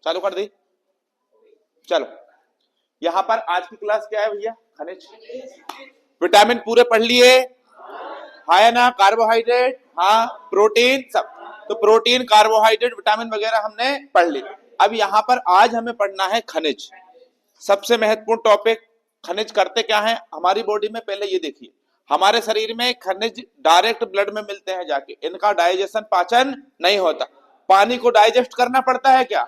चालू कर दी। चलो यहां पर आज की क्लास क्या है भैया? खनिज। विटामिन पूरे पढ़ लिए? हाँ है ना? कार्बोहाइड्रेट, हाँ प्रोटीन सब। तो प्रोटीन, कार्बोहाइड्रेट, विटामिन वगैरह हमने पढ़ ली। अब यहाँ पर आज हमें पढ़ना है खनिज। सबसे महत्वपूर्ण टॉपिक। खनिज करते क्या है हमारी बॉडी में? पहले ये देखिए, हमारे शरीर में खनिज डायरेक्ट ब्लड में मिलते हैं जाके, इनका डाइजेशन, पाचन नहीं होता। पानी को डाइजेस्ट करना पड़ता है क्या?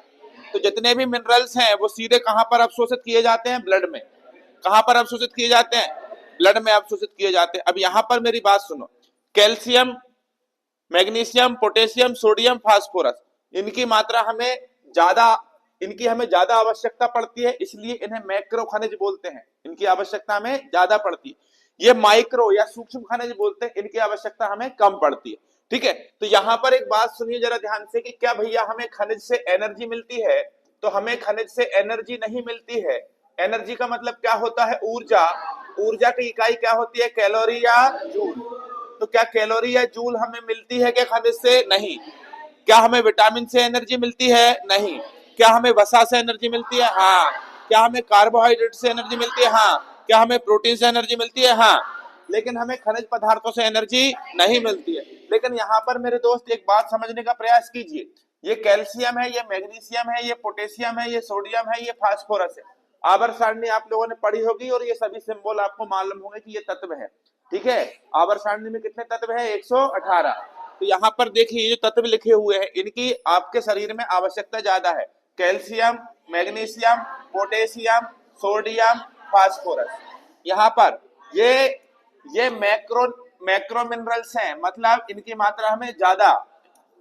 तो जितने भी मिनरल्स हैं वो सीधे कहां पर अवशोषित किए जाते हैं? ब्लड में। कहां पर अवशोषित किए जाते हैं? ब्लड में अवशोषित किए जाते हैं। अब यहां पर मेरी बात सुनो, calcium, magnesium, potassium, sodium, phosphorus, इनकी मात्रा हमें ज्यादा, इनकी हमें ज्यादा आवश्यकता पड़ती है, इसलिए इन्हें मैक्रो खनिज बोलते हैं। इनकी आवश्यकता हमें ज्यादा पड़ती है। ये माइक्रो या सूक्ष्म खनिज बोलते हैं, इनकी आवश्यकता हमें कम पड़ती है। ठीक है, तो यहां पर एक बात सुनिए जरा ध्यान से कि क्या भैया हमें खनिज से एनर्जी मिलती है? तो हमें खनिज से एनर्जी नहीं मिलती है। एनर्जी का मतलब क्या होता है? ऊर्जा। ऊर्जा की इकाई क्या होती है? कैलोरी या जूल। तो क्या कैलोरी या जूल हमें मिलती है क्या खनिज से? नहीं। क्या हमें विटामिन से एनर्जी मिलती है? नहीं। क्या हमें वसा से एनर्जी मिलती है? हाँ। क्या हमें कार्बोहाइड्रेट से एनर्जी मिलती है? हाँ। क्या हमें प्रोटीन से एनर्जी मिलती है? हाँ। लेकिन हमें खनिज पदार्थों से एनर्जी नहीं मिलती है। लेकिन यहाँ पर मेरे दोस्त एक बात समझने का प्रयास कीजिए, ये कैल्शियम है, ये मैग्नीशियम है, ये पोटेशियम है, ये सोडियम है, ये फास्फोरस है। आवर्त सारणी आप लोगों ने पढ़ी होगी और ये सभी सिंबल आपको मालूम होंगे कि ये तत्व है। ठीक है, आवर्त सारणी में कितने तत्व है? 118। तो यहाँ पर देखिए जो तत्व लिखे हुए हैं इनकी आपके शरीर में आवश्यकता ज्यादा है। Calcium, magnesium, potassium, sodium, phosphorus. यहाँ पर ये मैक्रो मिनरल्स हैं, मतलब इनकी मात्रा हमें ज्यादा।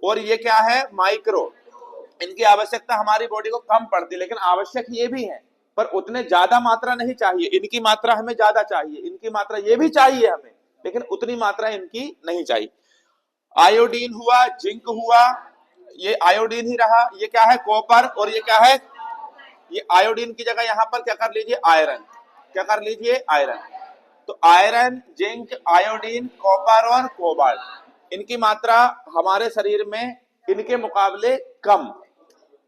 और ये क्या है? माइक्रो। इनकी आवश्यकता हमारी बॉडी को कम पड़ती है, लेकिन आवश्यक ये भी है, पर उतने ज्यादा मात्रा नहीं चाहिए। इनकी मात्रा हमें ज्यादा चाहिए, इनकी मात्रा ये भी चाहिए हमें, लेकिन उतनी मात्रा इनकी नहीं चाहिए। आयोडीन हुआ, जिंक हुआ, ये आयोडीन ही रहा। ये क्या है? कॉपर। और ये क्या है? ये आयोडीन की जगह यहां पर क्या कर लीजिए? आयरन। क्या कर लीजिए? आयरन। तो आयरन, जिंक, आयोडीन, कॉपर और कोबाल्ट, इनकी मात्रा हमारे शरीर में इनके मुकाबले कम,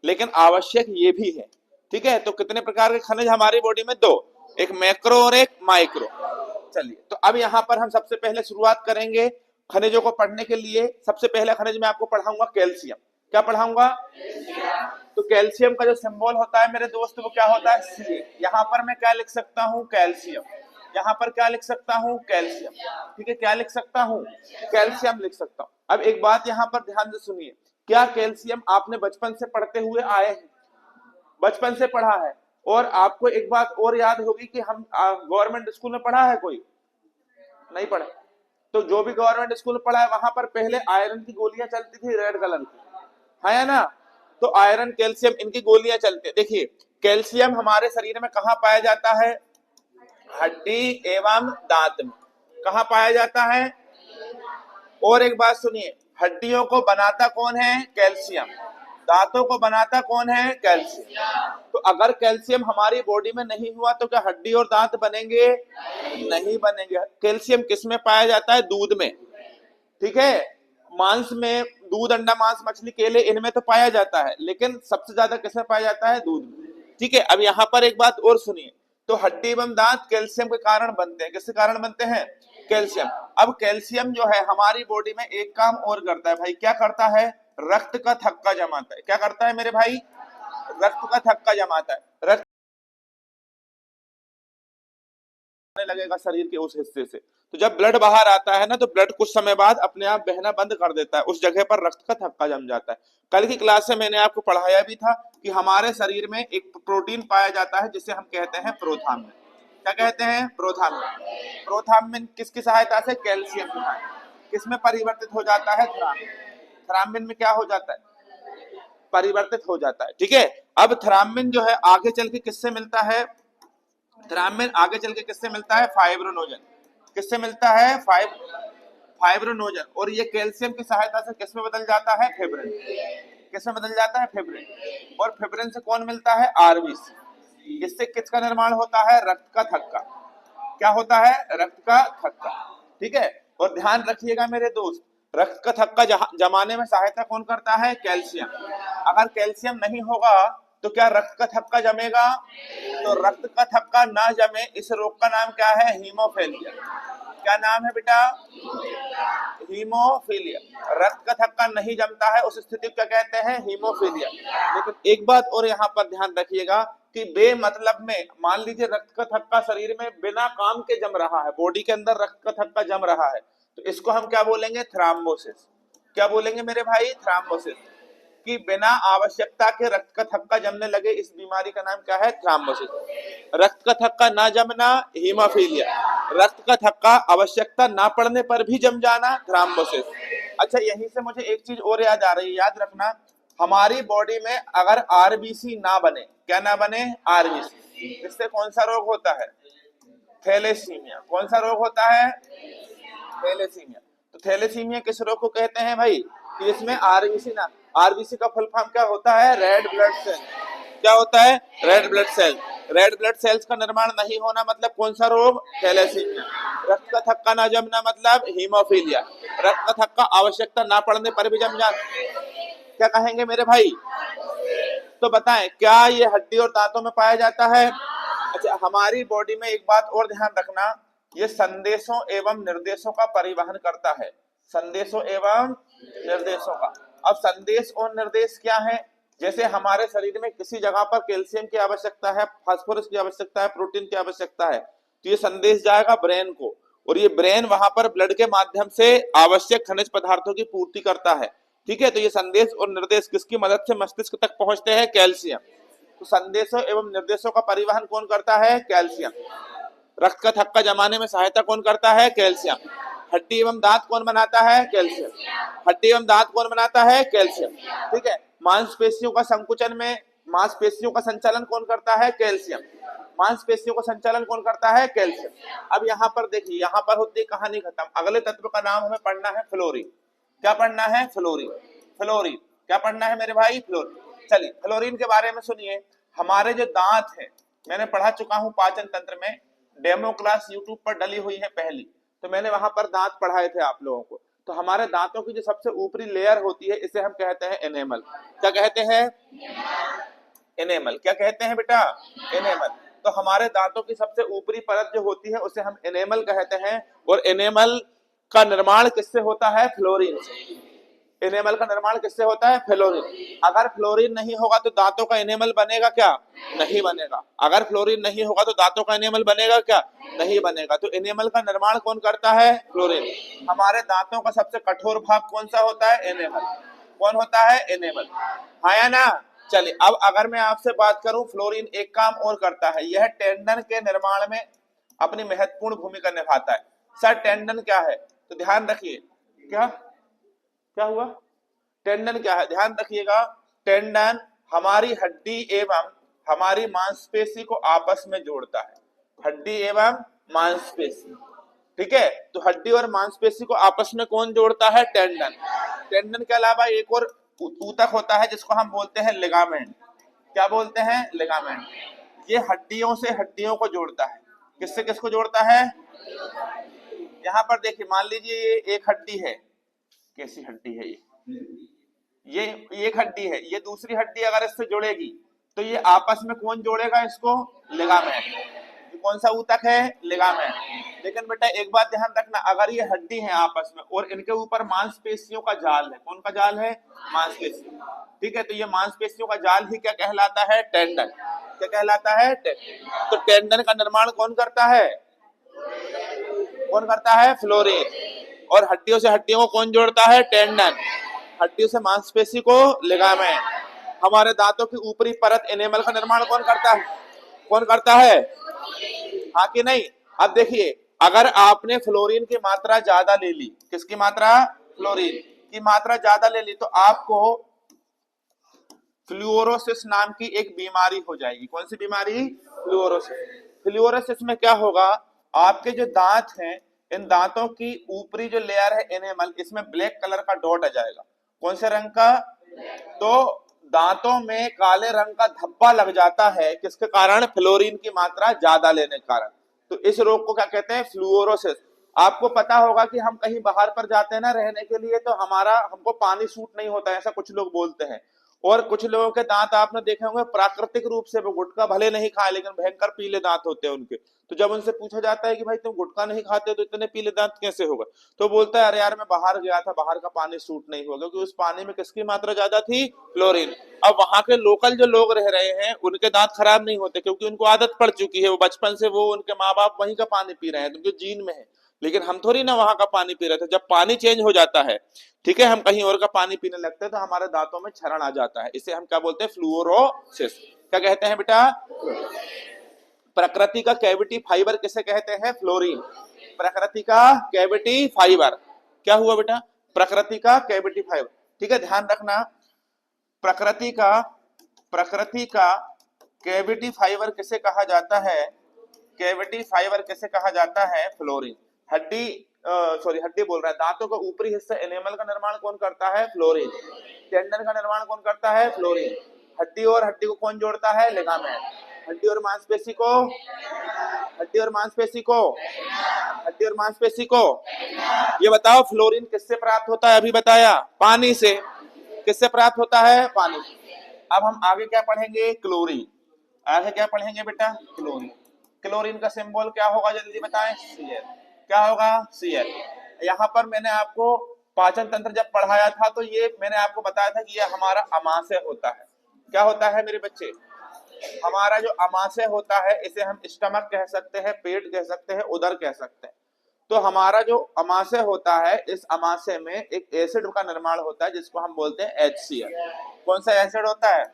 लेकिन आवश्यक ये भी है। ठीक है, तो कितने प्रकार के खनिज हमारी बॉडी में? दो, एक मैक्रो और एक माइक्रो। चलिए, तो अब यहाँ पर हम सबसे पहले शुरुआत करेंगे खनिजों को पढ़ने के लिए। सबसे पहला खनिज मैं आपको पढ़ाऊंगा कैल्शियम। क्या पढ़ाऊंगा? तो कैल्शियम का जो सिंबल होता है मेरे दोस्त वो क्या होता है? Ca। यहाँ पर मैं क्या लिख सकता हूँ? कैल्शियम। यहाँ पर क्या लिख सकता हूँ? कैल्शियम। ठीक है, क्या लिख सकता हूँ? कैल्शियम लिख सकता हूँ। अब एक बात यहाँ पर ध्यान से सुनिए, क्या कैल्शियम आपने बचपन से पढ़ते हुए आए हैं? बचपन से पढ़ा है। और आपको एक बात और याद होगी कि हम गवर्नमेंट स्कूल में पढ़ा है? कोई नहीं पढ़ा? तो जो भी गवर्नमेंट स्कूल में पढ़ा है वहां पर पहले आयरन की गोलियां चलती थी रेड कलर की, है ना? तो आयरन, कैल्शियम, इनकी गोलियां चलती है। देखिए, कैल्शियम हमारे शरीर में कहाँ पाया जाता है? हड्डी एवं दांत में। कहाँ पाया जाता है? और एक बात सुनिए, हड्डियों को बनाता कौन है? कैल्शियम। दांतों को बनाता कौन है? कैल्शियम। तो अगर कैल्शियम हमारी बॉडी में नहीं हुआ तो क्या हड्डी और दांत बनेंगे? नहीं बनेंगे। कैल्शियम किस में पाया जाता है? दूध में। ठीक है, मांस में, दूध, अंडा, मांस, मछली, केले, इनमें तो पाया जाता है, लेकिन सबसे ज्यादा किसमें पाया जाता है? दूध में। ठीक है, अब यहाँ पर एक बात और सुनिए, तो हड्डी एवं दांत कैल्शियम के कारण बनते हैं। किसके कारण बनते हैं? कैल्शियम। अब कैल्शियम जो है हमारी बॉडी में एक काम और करता है भाई। क्या करता है? रक्त का थक्का जमाता है। क्या करता है मेरे भाई? रक्त का थक्का जमाता है। रक्त लगेगा शरीर के उस हिस्से से, तो जब ब्लड बाहर आता है ना, तो ब्लड कुछ समय बाद अपने आप बहना बंद कर देता है, उस जगह पर रक्त का थक्का जम जाता है। कल की क्लास से मैंने आपको पढ़ाया भी था कि हमारे शरीर में एक प्रोटीन पाया जाता है जिसे हम कहते हैं प्रोथाम्बिन। क्या कहते हैं? प्रोथाम्बिन। प्रोथाम्बिन किसकी सहायता से? कैल्शियम की सहायता। किसमें परिवर्तित हो जाता है? थ्राम्बिन। थ्राम्बिन में क्या हो जाता है? परिवर्तित हो जाता है। ठीक है, अब थ्राम्बिन जो है आगे चल के किससे मिलता है? थ्राम्बिन आगे चल के किससे मिलता है? फाइब्रोनोजन। किससे मिलता है? फाइब्रोनोजन। और ये कैल्शियम की सहायता से किसमें बदल जाता है? फिब्रिन। किसमें बदल जाता है? फिब्रिन। और फिब्रिन से कौन मिलता है? आरबीसी। इससे किसका निर्माण होता है? रक्त का थक्का। क्या होता है? रक्त का थक्का। ठीक है, और ध्यान रखिएगा मेरे दोस्त, रक्त का थक्का जमाने में सहायता कौन करता है? कैल्शियम। अगर कैल्शियम नहीं होगा तो क्या रक्त का थक्का जमेगा? तो रक्त का थक्का ना जमे इस रोग का नाम क्या है? हीमोफीलिया। क्या नाम है बेटा? हीमोफीलिया। रक्त का थक्का नहीं जमता है उस स्थिति को क्या कहते हैं? हीमोफीलिया। लेकिन एक बात और यहाँ पर ध्यान रखिएगा कि बेमतलब में मान लीजिए रक्त का थक्का शरीर में बिना काम के जम रहा है, बॉडी के अंदर रक्त का थक्का जम रहा है, तो इसको हम क्या बोलेंगे? थ्राम्बोसिस। क्या बोलेंगे मेरे भाई? थ्राम्बोसिस। कि बिना आवश्यकता के रक्त का थक्का जमने लगे इस बीमारी का नाम क्या है? थ्राम्बोसिस। रक्त का थक्का ना जमना हीमोफीलिया, रक्त का थक्का आवश्यकता ना पड़ने पर भी जम जाना थ्राम्बोसिस। अच्छा, यहीं से मुझे एक चीज और याद आ रही है, याद रखना, हमारी बॉडी में अगर आरबीसी ना बने, क्या ना बने? आरबीसी, इससे कौन सा रोग होता है? थैलेसीमिया। कौन सा रोग होता है? थैलेसीमिया। तो थैलेसीमिया किस रोग को कहते हैं भाई? कि इसमें आरबीसी ना, आरबीसी का फुल फॉर्म क्या होता है? Red blood cell. क्या होता है? Red blood cell. Red blood cells का निर्माण नहीं होना मतलब कौन सा रोग? थैलेसीमिया। रक्त का थक्का ना जमना मतलब हीमोफीलिया। रक्त का थक्का आवश्यकता ना पड़ने पर भी जम जाना, क्या कहेंगे मेरे भाई? तो बताएं, क्या ये हड्डी और दांतों में पाया जाता है? अच्छा, हमारी बॉडी में एक बात और ध्यान रखना, ये संदेशों एवं निर्देशों का परिवहन करता है। संदेशों एवं निर्देशों का। अब संदेश और निर्देश क्या है? जैसे हमारे शरीर में किसी जगह पर कैल्शियम की आवश्यकता है, फास्फोरस की आवश्यकता है, प्रोटीन की आवश्यकता है, तो ये संदेश जाएगा ब्रेन को, और ये ब्रेन वहां पर ब्लड के माध्यम से आवश्यक खनिज पदार्थों की पूर्ति करता है। ठीक है, तो ये संदेश और निर्देश किसकी मदद से मस्तिष्क तक पहुंचते हैं? कैल्शियम। तो संदेशों एवं निर्देशों का परिवहन कौन करता है? कैल्शियम। रक्त का थक्का जमाने में सहायता कौन करता है? कैल्शियम। हड्डी एवं दांत कौन बनाता है? कैल्शियम। हड्डी एवं दांत कौन बनाता है? कैल्शियम। ठीक है। मांसपेशियों का संकुचन में, मांसपेशियों का संचालन कौन करता है? कैल्शियम। मांसपेशियों का संचालन कौन करता है? कैल्शियम। अब यहाँ पर देखिए, यहाँ पर होती है कहानी खत्म। अगले तत्व का नाम हमें पढ़ना है फ्लोरीन। क्या पढ़ना है? फ्लोरीन। फ्लोरीन क्या पढ़ना है मेरे भाई? फ्लोरीन। चलिए, फ्लोरीन के बारे में सुनिए। हमारे जो दांत है, मैंने पढ़ा चुका हूं पाचन तंत्र में, डेमो क्लास यूट्यूब पर डली हुई है पहली, तो मैंने वहां पर दांत पढ़ाए थे आप लोगों को। तो हमारे दांतों की जो सबसे ऊपरी लेयर होती है, इसे हम कहते हैं एनेमल। क्या कहते हैं? एनेमल। क्या कहते हैं बेटा? एनेमल। तो हमारे दांतों की सबसे ऊपरी परत जो होती है उसे हम एनेमल कहते हैं, और एनेमल का निर्माण किससे होता है? फ्लोरीन से। एनेमल का निर्माण किससे होता है? फ्लोरीन। अगर फ्लोरीन नहीं होगा तो दांतों का एनेमल बनेगा क्या? नहीं बनेगा। अगर फ्लोरीन नहीं होगा तो दांतों का एनेमल बनेगा क्या? नहीं बनेगा। तो एनेमल का निर्माण कौन करता है? फ्लोरीन। हमारे दांतों का सबसे कठोर भाग कौन सा होता है? एनेमल। कौन होता है? एनेमल। हाँ या ना? चलिए, अब अगर मैं आपसे बात करूं, फ्लोरीन एक काम और करता है, यह टेंडन के निर्माण में अपनी महत्वपूर्ण भूमिका निभाता है। सर, टेंडन क्या है? तो ध्यान रखिए, क्या हुआ? टेंडन क्या है? ध्यान रखिएगा, टेंडन हमारी हड्डी एवं हमारी मांसपेशी को आपस में जोड़ता है। हड्डी एवं मांसपेशी। ठीक है, तो हड्डी और मांसपेशी को आपस में कौन जोड़ता है? टेंडन। टेंडन के अलावा एक और ऊतक होता है जिसको हम बोलते हैं लिगामेंट। क्या बोलते हैं? लिगामेंट। ये हड्डियों से हड्डियों को जोड़ता है। किससे किसको जोड़ता है? यहाँ पर देखिए, मान लीजिए ये एक हड्डी है। कैसी हड्डी है ये एक हड्डी है, ये दूसरी हड्डी अगर इससे जुड़ेगी तो ये आपस में कौन जोड़ेगा इसको? लिगामेंट। कौन सा ऊतक है? लिगामेंट। लेकिन बेटा एक बात ध्यान रखना, अगर ये हड्डी है आपस में और इनके ऊपर मांसपेशियों का जाल है, कौन का जाल है? मांसपेशी। ठीक है, तो ये मांसपेशियों का जाल ही क्या कहलाता है? टेंडन। क्या कहलाता है? टेंडन। तो टेंडन का निर्माण कौन करता है? कौन करता है? फ्लोरीन। और हड्डियों से हड्डियों को कौन जोड़ता है? टेंडन। हड्डियों से मांसपेशी को लिगामेंट। हमारे दांतों की ऊपरी परत एनेमल का निर्माण कौन करता है? कौन करता है? हाँ कि नहीं? अब देखिए, अगर आपने फ्लोरीन की मात्रा ज्यादा ले ली, किसकी मात्रा? फ्लोरीन की मात्रा ज्यादा ले ली, तो आपको फ्लूरोसिस नाम की एक बीमारी हो जाएगी। कौन सी बीमारी? फ्लूरोसिस। फ्लूरोसिस में क्या होगा? आपके जो दांत हैं, इन दांतों की ऊपरी जो लेयर है एनेमल, इसमें ब्लैक कलर का डॉट आ जाएगा। कौन से रंग का? तो दांतों में काले रंग का धब्बा लग जाता है, किसके कारण? फ्लोरीन की मात्रा ज्यादा लेने के कारण। तो इस रोग को क्या कहते हैं? फ्लूरोसिस। आपको पता होगा कि हम कहीं बाहर पर जाते हैं ना रहने के लिए, तो हमको पानी सूट नहीं होता है, ऐसा कुछ लोग बोलते हैं, और कुछ लोगों के दांत आपने देखे होंगे प्राकृतिक रूप से, वो गुटखा भले नहीं खाए लेकिन भयंकर पीले दांत होते हैं उनके। तो जब उनसे पूछा जाता है कि भाई तुम गुटखा नहीं खाते तो इतने पीले दांत कैसे हो गए, तो बोलता है अरे यार मैं बाहर गया था, बाहर का पानी सूट नहीं हुआ, क्योंकि उस पानी में किसकी मात्रा ज्यादा थी, क्लोरीन। अब वहां के लोकल जो लोग रह रहे हैं उनके दांत खराब नहीं होते, क्योंकि उनको आदत पड़ चुकी है, वो बचपन से वो उनके माँ बाप वहीं का पानी पी रहे हैं, तो उनके जीन में है। लेकिन हम थोड़ी ना वहां का पानी पी रहे थे। जब पानी चेंज हो जाता है, ठीक है, हम कहीं और का पानी पीने लगते हैं तो हमारे दांतों में क्षरण आ जाता है, इसे हम क्या बोलते हैं, फ्लूरोसिस। क्या कहते हैं बेटा? प्रकृति का कैविटी फाइबर किसे कहते हैं? फ्लोरीन। प्रकृति का कैविटी फाइबर क्या हुआ बेटा? प्रकृति का कैविटी फाइबर। ठीक है, ध्यान रखना, प्रकृति का कैविटी फाइबर किसे कहा जाता है? कैविटी फाइबर किसे कहा जाता है? फ्लोरीन। हड्डी सॉरी हड्डी बोल रहा है, दांतों का ऊपरी हिस्सा एनेमल का निर्माण कौन करता है? फ्लोरीन। टेंडन का निर्माण कौन करता है? फ्लोरीन। हड्डी और हड्डी को कौन जोड़ता है? लिगामेंट। हड्डी और मांसपेशी को, हड्डी और मांसपेशी को, हड्डी और मांसपेशी को, ये बताओ फ्लोरीन किससे प्राप्त होता है? अभी बताया, पानी से। किससे प्राप्त होता है? पानी से। अब हम आगे क्या पढ़ेंगे? क्लोरीन। आगे क्या पढ़ेंगे बेटा? क्लोरीन। क्लोरीन का सिंबल क्या होगा, जल्दी बताएं? Cl। क्या होगा? Cl। यहाँ पर मैंने आपको पाचन तंत्र जब पढ़ाया था तो ये मैंने आपको बताया था कि ये हमारा अमाशय होता है। क्या होता है मेरे बच्चे? हमारा जो अमाशय होता है इसे हम स्टमक कह सकते हैं, पेट कह सकते हैं, उदर कह सकते हैं। तो हमारा जो अमाशय होता है, इस अमाशय में एक एसिड का निर्माण होता है जिसको हम बोलते हैं HCl। कौन सा एसिड होता है?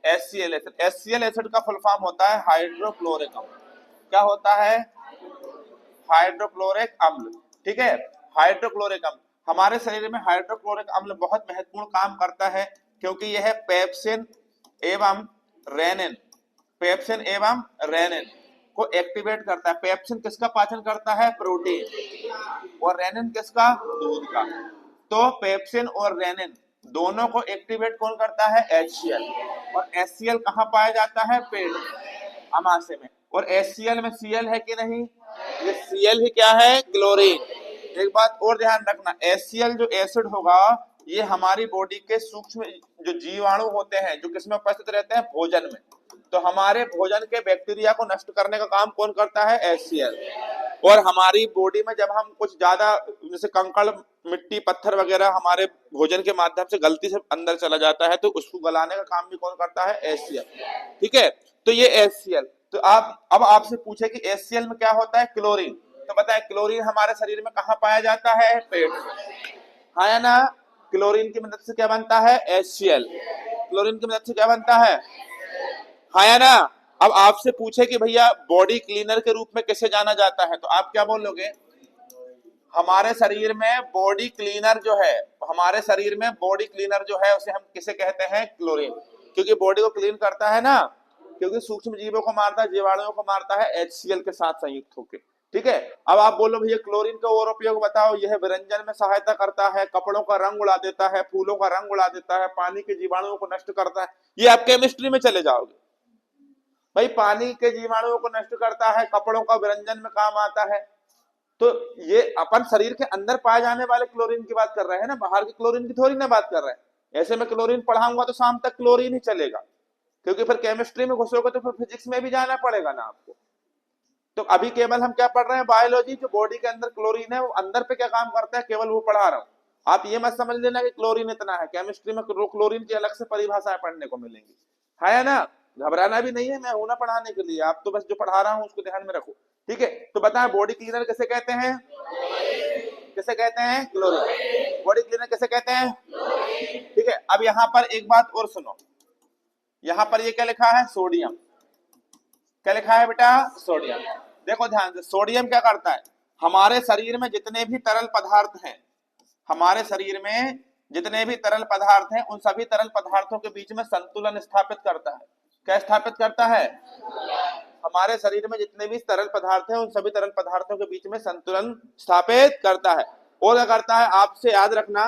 HCl acid. HCl एसिड का फुल फॉर्म होता है हाइड्रोक्लोरिक अम्ल। क्या होता है? हाइड्रोक्लोरिक अम्ल। ठीक है, हाइड्रोक्लोरिक अम्ल। हमारे शरीर में हाइड्रोक्लोरिक अम्ल बहुत महत्वपूर्ण काम करता है, क्योंकि यह पेप्सिन एवं रेनिन, पेप्सिन एवं रेनिन को एक्टिवेट करता है। पेप्सिन किसका पाचन करता है? प्रोटीन। और रेनिन किसका? दूध का। तो पेप्सिन और रेनिन दोनों को एक्टिवेट कौन करता है? HCl। और HCl कहाँ पाया जाता है? पेट, अमाशय में। और HCl में Cl है कि नहीं? ये Cl ही क्या है? क्लोरीन। एक बात और ध्यान रखना, HCl जो एसिड होगा ये हमारी बॉडी के सूक्ष्म जो जीवाणु होते हैं जो किसमें उपस्थित रहते हैं? भोजन में। तो हमारे भोजन के बैक्टीरिया को नष्ट करने का काम कौन करता है? HCl। और हमारी बॉडी में जब हम कुछ ज्यादा जैसे कंकड़, मिट्टी, पत्थर वगैरह हमारे भोजन के माध्यम से गलती से अंदर चला जाता है तो उसको गलाने का काम भी कौन करता है? HCl। ठीक है, तो ये HCl। तो आप अब आपसे पूछे कि HCl में क्या होता है? क्लोरीन। तो बताए क्लोरीन हमारे शरीर में कहाँ पाया जाता है? पेट। हाँ या ना? क्लोरीन की मदद से क्या बनता है? HCl। क्लोरीन की मदद से क्या बनता है? हाँ या ना? अब आपसे पूछे कि भैया बॉडी क्लीनर के रूप में कैसे जाना जाता है, तो आप क्या बोलोगे? हमारे शरीर में बॉडी क्लीनर जो है, हमारे शरीर में बॉडी क्लीनर जो है उसे हम किसे कहते हैं? क्लोरीन। क्योंकि बॉडी को क्लीन करता है ना, क्योंकि सूक्ष्म जीवों को मारता है, जीवाणुओं को मारता है HCl के साथ संयुक्त होकर। ठीक है, अब आप बोलो भैया क्लोरीन का और उपयोग बताओ। यह विरंजन में सहायता करता है, कपड़ों का रंग उड़ा देता है, फूलों का रंग उड़ा देता है, पानी के जीवाणुओं को नष्ट करता है। ये आप केमिस्ट्री में चले जाओगे, भाई पानी के जीवाणुओं को नष्ट करता है, कपड़ों का विरंजन में काम आता है। तो ये अपन शरीर के अंदर पाए जाने वाले क्लोरीन की बात कर रहे हैं ना, बाहर के क्लोरीन की थोड़ी ना बात कर रहे हैं। ऐसे में क्लोरीन पढ़ाऊंगा तो शाम तक क्लोरीन ही चलेगा, क्योंकि फिर केमिस्ट्री में घुसोगे तो फिर फिजिक्स में भी जाना पड़ेगा ना आपको। तो अभी केवल हम क्या पढ़ रहे हैं? बायोलॉजी। जो बॉडी के अंदर क्लोरीन है वो अंदर पे क्या काम करता है केवल वो पढ़ा रहा हूँ। आप ये मत समझ लेना कि क्लोरीन इतना है। केमिस्ट्री में क्लोरीन की अलग से परिभाषाएं पढ़ने को मिलेंगी, है ना? घबराना भी नहीं है, मैं हूं ना पढ़ाने के लिए। आप तो बस जो पढ़ा रहा हूँ उसको ध्यान में रखो। ठीक है, तो बताएं बॉडी क्लीनर किसे कहते हैं? किसे कहते हैं? क्लोरीन। बॉडी क्लीनर किसे कहते हैं? ठीक है, अब यहाँ पर एक बात और सुनो। यहाँ पर ये क्या लिखा है? सोडियम। क्या लिखा है बेटा? सोडियम। देखो ध्यान से, सोडियम क्या करता है? हमारे शरीर में जितने भी तरल पदार्थ हैं, हमारे शरीर में जितने भी तरल पदार्थ हैं उन सभी तरल पदार्थों के बीच में संतुलन स्थापित करता है। क्या स्थापित करता है? हमारे शरीर में जितने भी तरल पदार्थ हैं उन सभी तरल पदार्थों के बीच में संतुलन स्थापित करता है। और क्या करता है? आपसे याद रखना,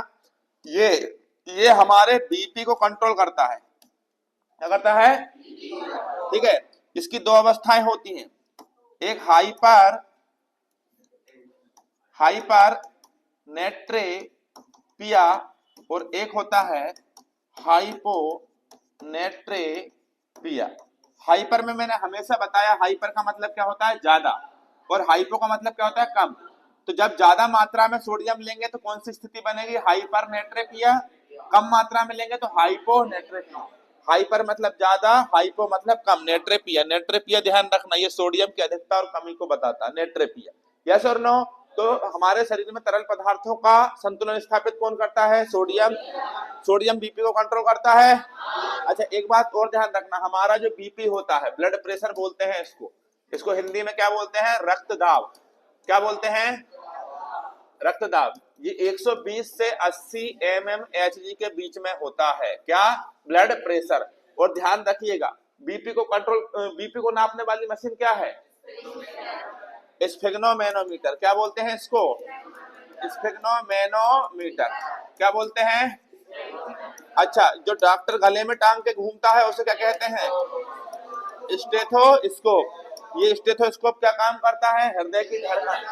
ये हमारे बीपी को कंट्रोल करता है। क्या करता है? ठीक है, इसकी दो अवस्थाएं होती हैं, एक हाइपर नेट्रेपिया और एक होता है हाइपोनेट्रेपिया। हाइपर में मैंने हमेशा बताया हाइपर का मतलब क्या होता है ज्यादा, और हाइपो का मतलब क्या होता है कम। तो जब ज्यादा मात्रा में सोडियम लेंगे तो कौन सी स्थिति बनेगी, हाइपरनेट्रेपिया। कम मात्रा में लेंगे तो हाइपोनेट्रेपिया। हाइपर मतलब ज्यादा, हाइपो मतलब कम। नेट्रेपिया, नेट्रेपिया ध्यान रखना, ये सोडियम की अधिकता और कमी को बताता है, नेट्रेपिया। यस और नो। तो हमारे शरीर में तरल पदार्थों का संतुलन स्थापित कौन करता है, सोडियम। सोडियम बीपी को कंट्रोल करता है। अच्छा एक बात और ध्यान रखना, हमारा जो बीपी होता है, ब्लड प्रेशर बोलते हैं इसको, इसको हिंदी में क्या बोलते हैं, रक्तदाब। क्या बोलते हैं, रक्तदाब। ये 120 से 80 mmHg के बीच में होता है, क्या, ब्लड प्रेशर। और ध्यान रखिएगा बीपी को कंट्रोल, बीपी को नापने वाली मशीन क्या है, स्फिग्नोमेनोमीटर। क्या बोलते हैं इसको, स्फिग्नोमेनोमीटर। क्या बोलते हैं। अच्छा जो डॉक्टर गले में टांग के घूमता है उसे क्या कहते हैं, स्टेथोस्कोप। ये स्टेथोस्कोप क्या काम करता है, हृदय की धड़कन,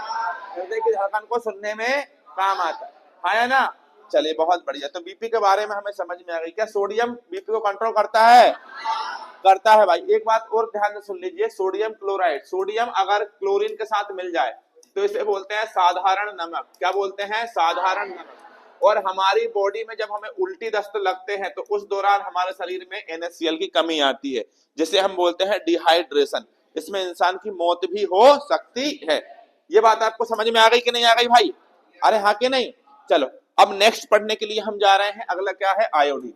हृदय की धड़कन को सुनने में काम आता है ना। चलिए बहुत बढ़िया। तो बीपी के बारे में हमें समझ में आ गई। क्या सोडियम बीपी को कंट्रोल करता है, करता है भाई। एक बात और ध्यान से सुन लीजिए, सोडियम क्लोराइड, सोडियम अगर क्लोरीन के साथ मिल जाए तो इसे बोलते हैं साधारण नमक। क्या बोलते हैं, साधारण नमक। और हमारी बॉडी में जब हमें उल्टी दस्त लगते हैं तो उस दौरान हमारे शरीर में NaCl की कमी आती है, जिसे हम बोलते हैं डिहाइड्रेशन। इसमें इंसान की मौत भी हो सकती है। ये बात आपको समझ में आ गई कि नहीं आ गई भाई, अरे हाँ कि नहीं। चलो अब नेक्स्ट पढ़ने के लिए हम जा रहे हैं। अगला क्या है, आयोडीन।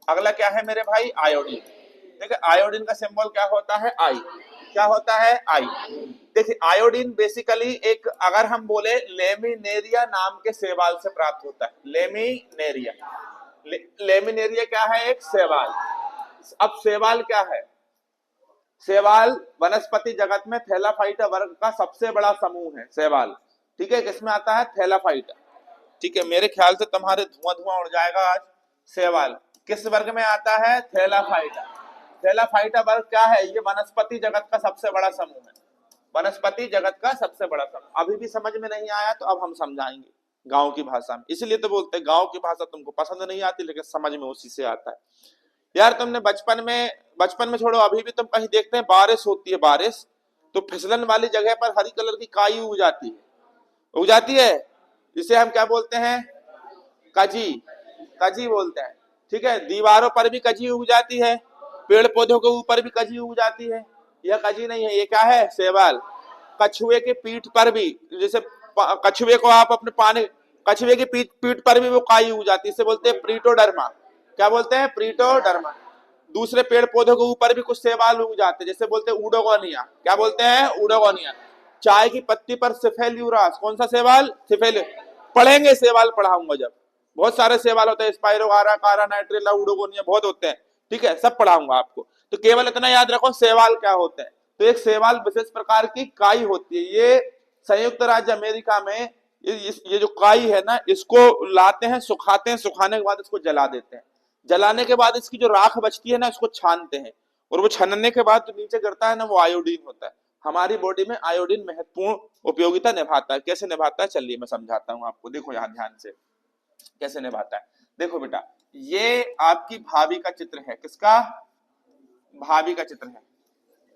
अगला क्या है मेरे भाई, आयोडीन। देखिए आयोडीन का सिंबल क्या होता है, आई। क्या होता है, आई। देखिए आयोडीन बेसिकली एक, अगर हम बोले, लेमिनेरिया नाम के शैवाल से प्राप्त होता है। लेमिनेरिया, लेमिनेरिया क्या है, एक शैवाल। अब शैवाल क्या है, शैवाल वनस्पति जगत में थैलाफाइटा वर्ग का सबसे बड़ा समूह है शैवाल। ठीक है, किसमें आता है, थैलाफाइटा। ठीक है, मेरे ख्याल से तुम्हारे धुआं धुआं उड़ जाएगा आज। शैवाल किस वर्ग में आता है, थैलाफाइटा। थैलाफाइटा वर्ग क्या है, ये वनस्पति जगत का सबसे बड़ा समूह है। वनस्पति जगत का सबसे बड़ा समूह। अभी भी समझ में नहीं आया तो अब हम समझाएंगे गांव की भाषा में। इसलिए तो बोलते हैं गांव की भाषा तुमको पसंद नहीं आती, लेकिन समझ में उसी से आता है। यार तुमने बचपन में छोड़ो, अभी भी तुम कहीं देखते हैं बारिश होती है, बारिश तो फिसलन वाली जगह पर हरी कलर की काई उग जाती है, उग जाती है। जिसे हम क्या बोलते हैं, कजी, कजी बोलते हैं। ठीक है, दीवारों पर भी कजी उग जाती है, पेड़ पौधों के ऊपर भी कजी उग जाती है। यह कजी नहीं है, ये क्या है, शैवाल। कछुए के पीठ पर भी, जैसे कछुए को आप अपने पानी, कछुए की पीठ पर भी वो काई उग जाती है, इसे बोलते हैं प्रीटोडर्मा। क्या बोलते हैं, प्रीटोडर्मा। दूसरे पेड़ पौधों के ऊपर भी कुछ शैवाल उग जाते हैं, जैसे बोलते हैं उडोगोनिया। क्या बोलते हैं, उडोगोनिया। चाय की पत्ती पर सिफेल्यूरास, कौन सा शैवाल, सिफेल। पढ़ेंगे शैवाल, पढ़ाऊंगा जब। बहुत सारे शैवाल होते हैं, स्पाइरोगारा, कारा, नाइट्रेला, उडोगोनिया, बहुत होते हैं। ठीक है, सब पढ़ाऊंगा आपको। तो केवल इतना याद रखो शैवाल क्या होते हैं। तो एक शैवाल विशेष प्रकार की काई होती है। ये संयुक्त राज्य अमेरिका में ये जो काई है ना, इसको लाते हैं, सुखाते हैं, सुखाने के बाद इसको जला देते हैं। जलाने के बाद इसकी जो राख बचती है ना, इसको छानते हैं, और वो छानने के बाद जो नीचे गिरता है ना, वो आयोडीन होता है। हमारी बॉडी में आयोडीन महत्वपूर्ण उपयोगिता निभाता है। कैसे निभाता है, चलिए मैं समझाता हूँ आपको। देखो यहाँ ध्यान से कैसे निभाता है। देखो बेटा, ये आपकी भाभी का चित्र है। किसका, भाभी का चित्र है।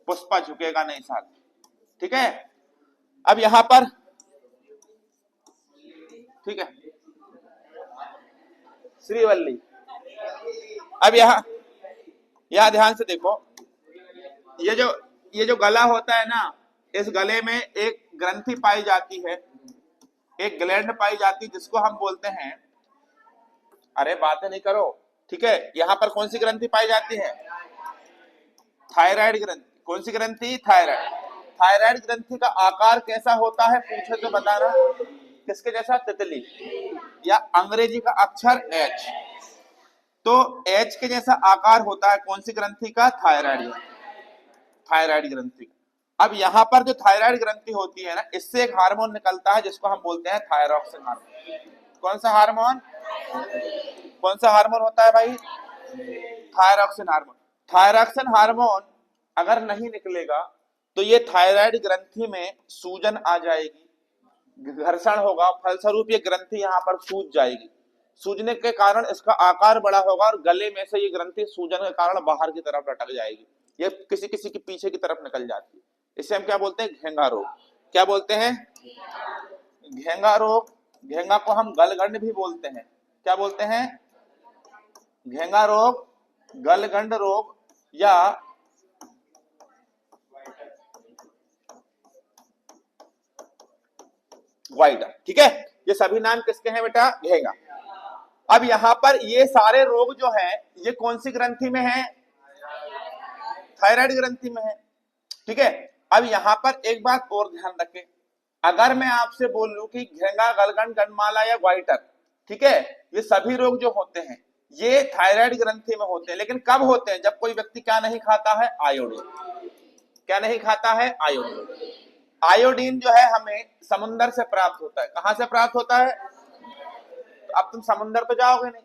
पुष्पा झुकेगा नहीं साथ, ठीक है। अब यहां पर, ठीक है, श्रीवल्ली। अब यहां ध्यान से देखो, ये जो गला होता है ना, इस गले में एक ग्रंथि पाई जाती है, एक ग्लैंड पाई जाती है, जिसको हम बोलते हैं, अरे बातें नहीं करो, ठीक है। यहां पर कौन सी ग्रंथि पाई जाती है, थायराइड ग्रंथि। कौन सी ग्रंथि, थायराइड। थायराइड ग्रंथि का आकार कैसा होता है, पूछे तो बताना। किसके जैसा, तितली, या अंग्रेजी का अक्षर H। तो H के जैसा आकार होता है कौन सी ग्रंथि का, थायराइड, थायराइड ग्रंथि। अब यहाँ पर जो थायराइड ग्रंथि होती है ना, इससे एक हार्मोन निकलता है जिसको हम बोलते हैं थायरॉक्सिन हार्मोन। कौन सा हार्मोन, कौन सा हार्मोन होता है भाई, थायरॉक्सिन हार्मोन। थायरॉक्सिन हार्मोन अगर नहीं निकलेगा तो ये थायराइड ग्रंथि में सूजन आ जाएगी, घर्षण होगा, फलस्वरूप ये ग्रंथि यहाँ पर सूज जाएगी। सूजने के कारण इसका आकार बड़ा होगा और गले में से ये ग्रंथि सूजन के कारण बाहर की तरफ लटक जाएगी, ये किसी किसी के पीछे की तरफ निकल जाती है। इसे हम क्या बोलते हैं? घेंगा रोग। क्या बोलते हैं? घेंगा रोग। घेंगा को हम गलगंड भी बोलते हैं। क्या बोलते हैं? घेंगा रोग, गलगंड रोग या वाइडर। ठीक है, ये सभी नाम किसके हैं बेटा? घेंगा। अब यहां पर ये सारे रोग जो हैं ये कौन सी ग्रंथि में है? थायराइड ग्रंथि में है। ठीक है, अब यहां पर एक बात और ध्यान रखें, अगर मैं आपसे बोलूं कि घेंगा, गलगंड, गंडमाला या वाइटर, ठीक है, ये सभी रोग जो होते हैं ये थायराइड ग्रंथि में होते हैं, लेकिन कब होते हैं? जब कोई व्यक्ति क्या नहीं खाता है? आयोडीन। क्या नहीं खाता है? आयोडीन। आयोडीन जो है हमें समुद्र से प्राप्त होता है। कहां से प्राप्त होता है? तो अब तुम समुद्र तो जाओगे नहीं,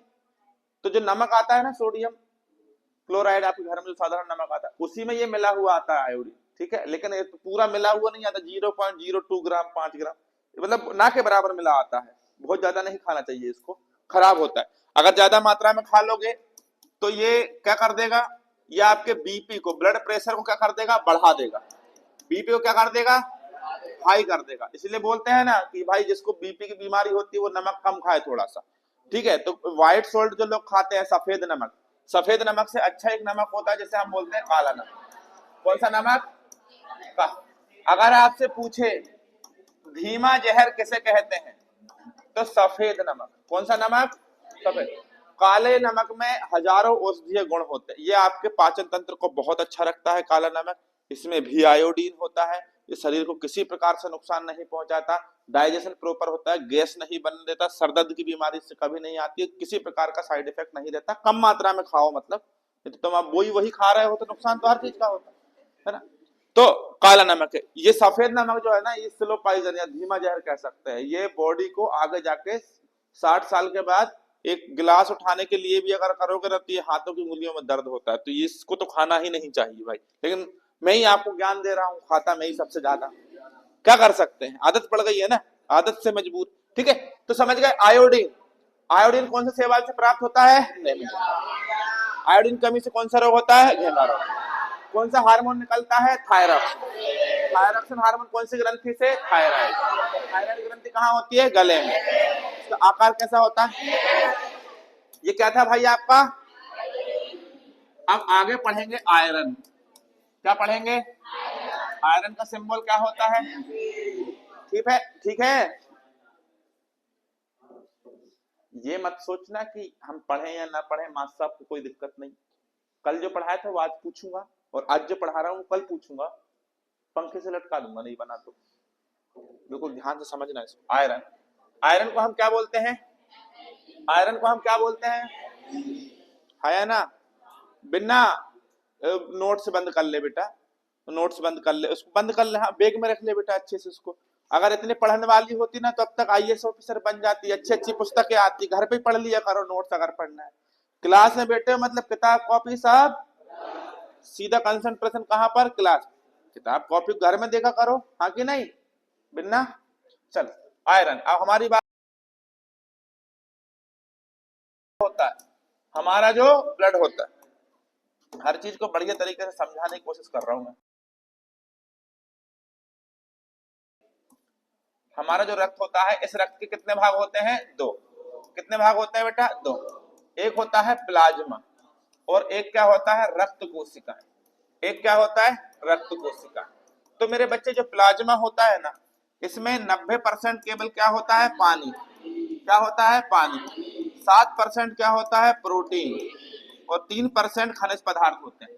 तो जो नमक आता है ना, सोडियम क्लोराइड, आपके घर में जो साधारण नमक आता है उसी में ये मिला हुआ आता है आयोडीन। ठीक है, लेकिन ये तो पूरा मिला हुआ नहीं आता, 0.02 ग्राम, 5 ग्राम, मतलब ना के बराबर मिला आता है। बहुत ज्यादा नहीं खाना चाहिए, इसको खराब होता है। अगर ज्यादा मात्रा में खा लोगे तो ये क्या कर देगा? ये आपके बीपी को, ब्लड प्रेशर को क्या कर देगा? बढ़ा देगा। बीपी को क्या कर देगा? हाई कर देगा। इसलिए बोलते हैं ना कि भाई जिसको बीपी की बीमारी होती है वो नमक कम खाए थोड़ा सा। ठीक है, तो व्हाइट सॉल्ट जो लोग खाते हैं, सफेद नमक, सफेद नमक से अच्छा एक नमक होता है जिसे हम बोलते हैं काला नमक। कौन सा नमक? का। अगर आपसे पूछे धीमा जहर किसे कहते हैं, तो सफेद नमक। कौन सा नमक? सफेद। काले नमक में हजारों औषधीय गुण होते हैं, ये आपके पाचन तंत्र को बहुत अच्छा रखता है काला नमक। इसमें भी आयोडीन होता है, ये शरीर को किसी प्रकार से नुकसान नहीं पहुंचाता, डाइजेशन प्रॉपर होता है, गैस नहीं बनने देता, सर दर्द की बीमारी से कभी नहीं आती है, किसी प्रकार का साइड इफेक्ट नहीं रहता। कम मात्रा में खाओ, मतलब तो तुम अब वही खा रहे हो तो नुकसान तो हर चीज का होता है ना। तो काला नमक है। ये सफेद नमक जो है ना, ये स्लो पॉइजन या धीमा जहर कह सकते हैं। ये बॉडी को आगे जाके 60 साल के बाद एक गिलास उठाने के लिए भी अगर करोगे ना तो ये हाथों की उंगलियों में दर्द होता है, तो ये इसको तो खाना ही नहीं चाहिए भाई। लेकिन मैं ही आपको ज्ञान दे रहा हूँ, खाता मैं ही सबसे ज्यादा, क्या कर सकते हैं, आदत पड़ गई है ना, आदत से मजबूर। ठीक है, तो समझ गए। आयोडीन, आयोडीन कौन से शैवाल से प्राप्त होता है? आयोडीन कमी से कौन सा रोग होता है? घेंगा रोग। कौन सा हार्मोन निकलता है? थायरॉक्सिन। थायरॉक्सिन हार्मोन कौन सी ग्रंथि से? थायराइड। थायराइड ग्रंथि कहाँ होती है? गले में। इसका आकार कैसा होता है? ये क्या था भाई आपका? अब आगे पढ़ेंगे आयरन। क्या पढ़ेंगे? आयरन का सिंबल क्या होता है? ठीक है, ठीक है। ये मत सोचना कि हम पढ़े या ना पढ़े, मास्टर साहब को कोई दिक्कत नहीं। कल जो पढ़ाया था वो आज पूछूंगा, और आज जो पढ़ा रहा हूँ कल पूछूंगा, पंखे से लटका दूंगा नहीं बना तो। बिल्कुल ध्यान से समझना इसको। आयरन, आयरन को हम क्या बोलते हैं? आयरन को हम क्या बोलते हैं? है ना, बिना नोट्स बंद कर ले बेटा, नोट्स बंद कर ले, उसको बंद कर ले, हाँ बैग में रख ले बेटा अच्छे से उसको। अगर इतनी पढ़ने वाली होती ना तो अब तक आईएएस ऑफिसर बन जाती। अच्छी अच्छी पुस्तकें आती, घर पे पढ़ लिया करो नोट्स अगर पढ़ना है। क्लास में बैठे मतलब किताब कॉपी सब, सीधा कंसंट्रेशन कहां पर? क्लास। किताब कॉपी घर में देखा करो, हाँ कि नहीं बिन्ना? चल आयरन, अब हमारी बात होता है, हमारा जो ब्लड होता है, हर चीज को बढ़िया तरीके से समझाने की कोशिश कर रहा हूं मैं। हमारा जो रक्त होता है, इस रक्त के कितने भाग होते हैं? 2। कितने भाग होते हैं बेटा? 2। एक होता है प्लाज्मा और एक क्या होता है? रक्त कोशिका। एक क्या होता है? रक्त कोशिका। तो मेरे बच्चे जो प्लाज्मा होता है ना, इसमें 90% केवल क्या होता है? पानी। क्या होता है? पानी। 7% क्या होता है? प्रोटीन, और 3% खनिज पदार्थ होते हैं।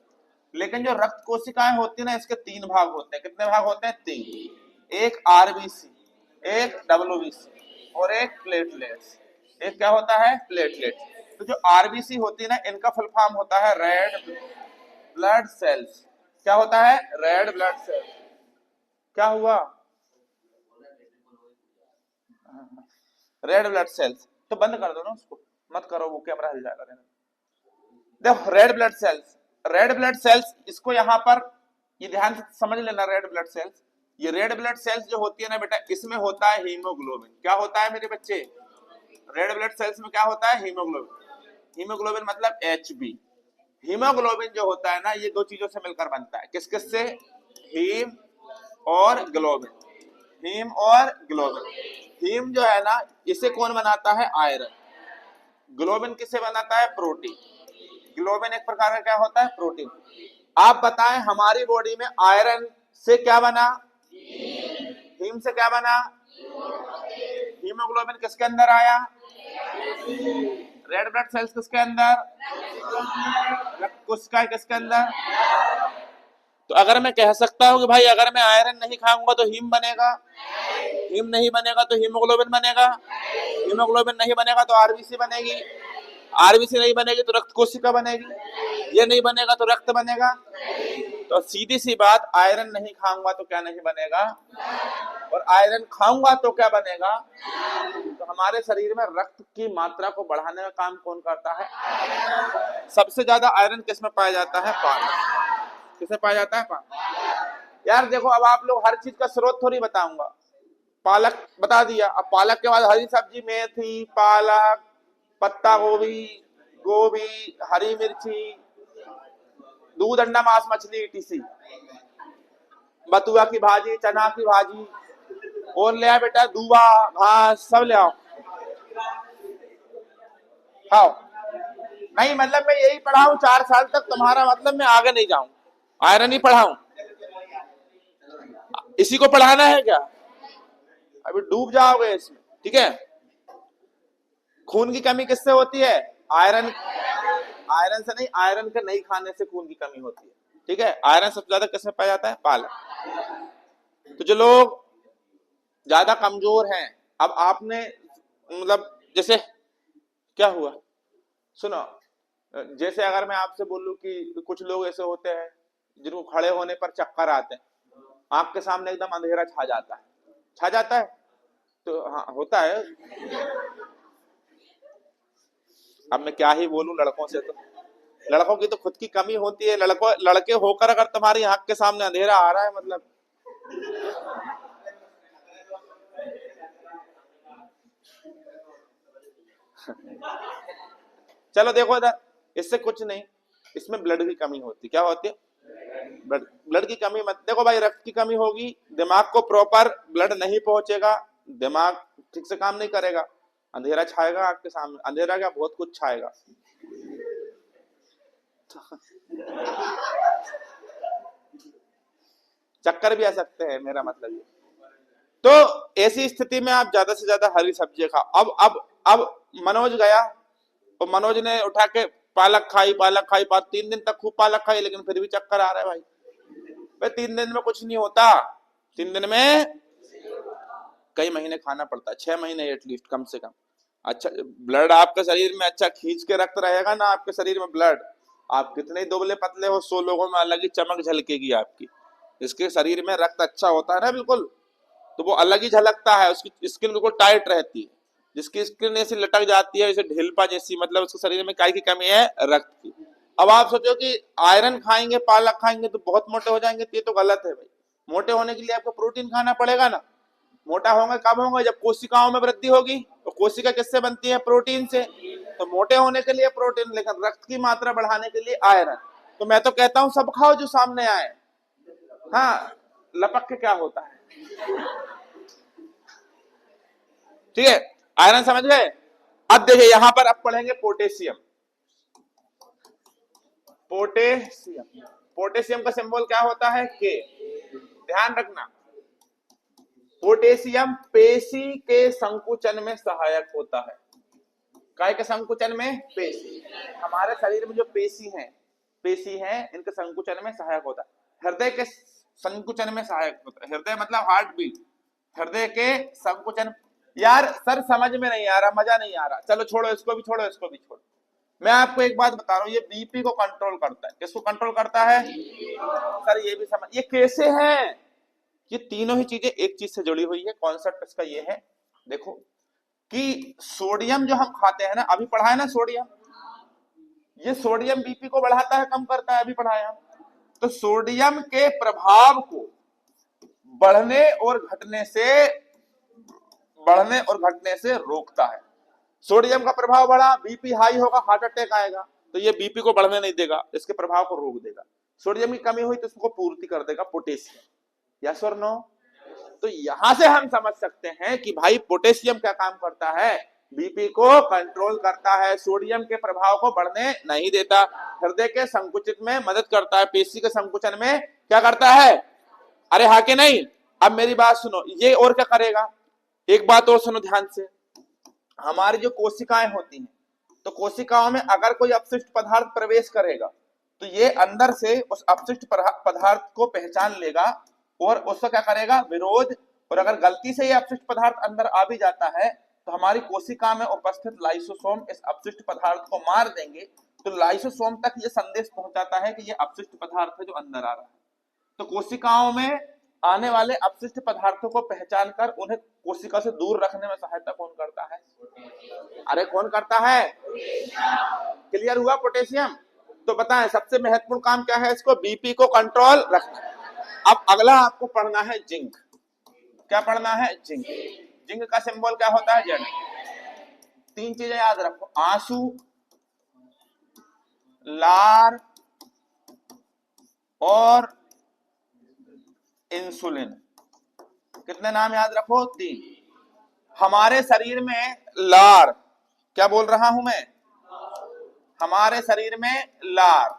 लेकिन जो रक्त कोशिकाएं होती है ना, इसके 3 भाग होते हैं। कितने भाग होते हैं? 3। एक आरबीसी, एक डब्ल्यूबीसी और एक प्लेटलेट्स। एक क्या होता है? प्लेटलेट्स। तो जो आरबीसी होती है ना, इनका फुल फॉर्म होता है रेड ब्लड सेल्स। क्या होता है? Red blood sales. क्या हुआ? Red blood sales. तो बंद कर दो ना उसको, मत करो, वो कैमरा हिल जाएगा। देखो red blood sales, red blood sales, इसको यहां पर ये ध्यान से समझ लेना। रेड ब्लड सेल्स, ये रेड ब्लड सेल्स जो होती है ना बेटा, इसमें होता है हीमोग्लोबिन। क्या होता है मेरे बच्चे? रेड ब्लड सेल्स में क्या होता है? हीमोग्लोबिन। हीमोग्लोबिन मतलब Hb। हीमोग्लोबिन जो होता है ना, ये दो चीजों से मिलकर बनता है। किस किस से? हीम और ग्लोबिन। हीम और ग्लोबिन। हीम जो है ना, इसे कौन बनाता है? आयरन। ग्लोबिन किसे बनाता है? प्रोटीन। ग्लोबिन एक प्रकार का क्या होता है? प्रोटीन। आप बताएं हमारी बॉडी में आयरन से क्या बना? हीम से क्या बना? हीमोग्लोबिन किसके अंदर आया? रेड ब्लड सेल्स किसके अंदर? रक्त कोशिकाएं किसके अंदर? तो अगर मैं कह सकता हूं कि भाई अगर मैं आयरन नहीं खाऊंगा तो हीम बनेगा, हीम नहीं बनेगा तो हीमोग्लोबिन बनेगा, हीमोग्लोबिन नहीं बनेगा तो आरबीसी बनेगी, आरबीसी नहीं बनेगी तो रक्त कोशिका बनेगी, ये नहीं बनेगा तो रक्त बनेगा। तो सीधी सी बात, आयरन नहीं खाऊंगा तो क्या नहीं बनेगा, और आयरन खाऊंगा तो क्या बनेगा? तो हमारे शरीर में रक्त की मात्रा को बढ़ाने का काम कौन करता है? सबसे ज्यादा आयरन किसमें पाया जाता है? पालक। किसमें पाया जाता है? पालक। यार देखो, अब आप लोग हर चीज का स्रोत थोड़ी बताऊंगा। पालक बता दिया, अब पालक के बाद हरी सब्जी, मेथी, पालक, पत्ता गोभी, गोभी, हरी मिर्ची, दूध, अंडा, मांस, मछली, टीसी, बथुआ की भाजी, चना की भाजी, और ले आओ बेटा दूबा, घास, सब ले आओ, खाओ। नहीं मतलब मैं यही पढ़ाऊं 4 साल तक, तुम्हारा मतलब मैं आगे नहीं जाऊं, आयरन ही पढ़ाऊं, इसी को पढ़ाना है क्या? अभी डूब जाओगे इसमें, ठीक है। खून की कमी किससे होती है? आयरन। आयरन से नहीं, आयरन के नहीं खाने से खून की कमी होती है, ठीक है। आयरन सबसे ज्यादा किसमें पाया जाता है? पालक। तो जो लोग ज्यादा कमजोर हैं, अब आपने मतलब जैसे क्या हुआ, सुनो, जैसे अगर मैं आपसे बोलूं कि कुछ लोग ऐसे होते हैं जिनको खड़े होने पर चक्कर आते हैं, आपके सामने एकदम अंधेरा छा जाता है, छा जाता है, तो हाँ होता है। अब मैं क्या ही बोलूं लड़कों से, तो लड़कों की तो खुद की कमी होती है, लड़के होकर अगर तुम्हारी आंख के सामने अंधेरा आ रहा है मतलब, चलो देखो इधर, इससे कुछ नहीं, इसमें ब्लड की कमी होती, क्या होती है? ब्लड की कमी मत देखो भाई, रक्त की कमी होगी, दिमाग को प्रॉपर ब्लड नहीं पहुंचेगा, दिमाग ठीक से काम नहीं करेगा, अंधेरा छाएगा आपके सामने, अंधेरा क्या बहुत कुछ छाएगा। चक्कर भी आ सकते हैं, मेरा मतलब ये। तो ऐसी स्थिति में आप ज्यादा से ज्यादा हरी सब्जी खाओ। अब मनोज गया और मनोज ने उठा के पालक खाई, पालक खाई, 3 दिन तक खूब पालक खाई, लेकिन फिर भी चक्कर आ रहा है भाई। भाई 3 दिन में कुछ नहीं होता, 3 दिन में कई महीने खाना पड़ता है, 6 महीने एटलीस्ट कम से कम। अच्छा ब्लड आपके शरीर में अच्छा खींच के रक्त रहेगा ना आपके शरीर में ब्लड, आप कितने दुबले पतले हो, 100 लोगों में अलग ही चमक झलकेगी आपकी। इसके शरीर में रक्त अच्छा होता है ना बिल्कुल, तो वो अलग ही झलकता है, उसकी स्किन बिल्कुल टाइट रहती है। जिसकी स्किन ऐसी लटक जाती है जैसे ढिलपा जैसी, मतलब उसके शरीर में काय की कमी है? रक्त की। अब आप सोचो कि आयरन खाएंगे, पालक खाएंगे तो बहुत मोटे हो जाएंगे, तो ये तो गलत है भाई। मोटे होने के लिए आपको प्रोटीन खाना पड़ेगा ना। मोटा होंगे कब होंगे? जब कोशिकाओं में वृद्धि होगी। तो कोशिका किससे बनती है? प्रोटीन से। तो मोटे होने के लिए प्रोटीन, लेकिन रक्त की मात्रा बढ़ाने के लिए आयरन। तो मैं तो कहता हूं सब खाओ जो सामने आए। हाँ, लपक के क्या होता है, ठीक है। आयरन समझ गए। अब देखिए यहां पर अब पढ़ेंगे पोटेशियम। पोटेशियम, पोटेशियम का सिंबल क्या होता है? के। ध्यान रखना, पोटेशियम पेशी के संकुचन में सहायक होता है। काय के संकुचन में? पेशी। हमारे शरीर में जो पेशी हैं इनके संकुचन में सहायक होता है। हृदय के संकुचन में सहायक होता है। हृदय मतलब हार्ट बीट, हृदय के संकुचन। यार सर समझ में नहीं आ रहा, मजा नहीं आ रहा, चलो छोड़ो, इसको भी छोड़ो, इसको भी छोड़ो। मैं आपको एक बात बता रहा हूं, ये बीपी को कंट्रोल करता है। किसको कंट्रोल करता है? सर ये भी समझ, ये कैसे है? ये तीनों ही चीजें एक चीज से जुड़ी हुई है। कॉन्सेप्ट इसका ये है, देखो कि सोडियम जो हम खाते हैं ना, अभी पढ़ा है ना सोडियम, ये सोडियम बीपी को बढ़ाता है, कम करता है, अभी पढ़ाया। तो सोडियम के प्रभाव को बढ़ने और घटने से रोकता है। सोडियम का प्रभाव बढ़ा, बीपी हाई होगा, हार्ट अटैक आएगा, तो ये बीपी को बढ़ने नहीं देगा, इसके प्रभाव को रोक देगा। सोडियम की कमी हुई तो उसको पूर्ति कर देगा पोटेशियम। यस और नो? तो यहां से हम समझ सकते हैं कि भाई पोटेशियम क्या काम करता है, बीपी को कंट्रोल करता है, सोडियम के प्रभाव को बढ़ने नहीं देता, हृदय के संकुचित में मदद करता है, पेशी के संकुचन में क्या करता है? अरे हाँ कि नहीं? अब मेरी बात सुनो, ये और क्या करेगा, एक बात और सुनो ध्यान से। हमारी जो कोशिकाएं होती हैं, तो कोशिकाओं में अगर कोई अपशिष्ट पदार्थ प्रवेश करेगा तो ये अंदर से उस अपशिष्ट पदार्थ को पहचान लेगा और उसका क्या करेगा? विरोध। और अगर गलती से ये अपशिष्ट पदार्थ अंदर आ भी जाता है तो हमारी कोशिका में उपस्थित लाइसोसोम इस अपशिष्ट पदार्थ को मार देंगे, तो लाइसोसोम तक ये संदेश पहुंचाता है कि ये अपशिष्ट पदार्थ है जो अंदर आ रहा है। तो कोशिकाओं में आने वाले अपशिष्ट पदार्थों को पहचान कर उन्हें कोशिका से दूर रखने में सहायता कौन करता है? अरे कौन करता है? क्लियर हुआ? पोटेशियम। तो बताएं सबसे महत्वपूर्ण काम क्या है इसको? बीपी को कंट्रोल रखना। अब अगला आपको पढ़ना है जिंक। क्या पढ़ना है? जिंक। जिंक का सिंबल क्या होता है? जेड। तीन चीजें याद रखो, आंसू, लार और इंसुलिन। कितने नाम याद रखो? तीन। हमारे शरीर में लार, क्या बोल रहा हूं मैं? हमारे शरीर में लार,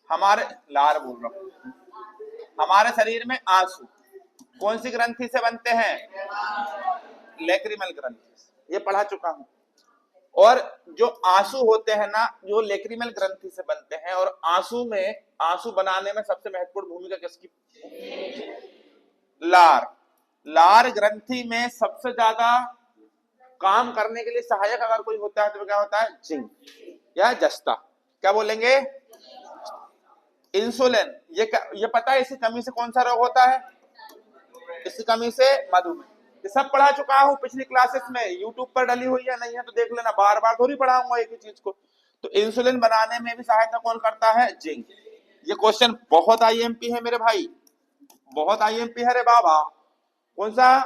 हमारे लार बोल रहा हूं। हमारे शरीर में आंसू कौन सी ग्रंथि से बनते हैं? लेक्रिमल ग्रंथि। ये पढ़ा चुका हूं। और जो आंसू होते हैं ना, जो लेक्रिमल ग्रंथि से बनते हैं, और आंसू में, आंसू बनाने में सबसे महत्वपूर्ण भूमिका किसकी? लार। लार ग्रंथि में सबसे ज्यादा काम करने के लिए सहायक अगर कोई होता है तो क्या होता है? जिंक या जस्ता। क्या बोलेंगे? इंसुलिन। ये पता है इसकी कमी से कौन सा रोग होता है? इसकी कमी से मधुमेह। ये सब पढ़ा चुका हूं पिछली क्लासेस में, यूट्यूब पर डली हुई है, नहीं है तो देख लेना, बार बार थोड़ी पढ़ाऊंगा एक ही चीज को। तो इंसुलिन बनाने में भी सहायता कौन करता है? जिंक। ये क्वेश्चन बहुत आईएमपी है मेरे भाई, बहुत आईएमपी है रे बाबा। कौन सा?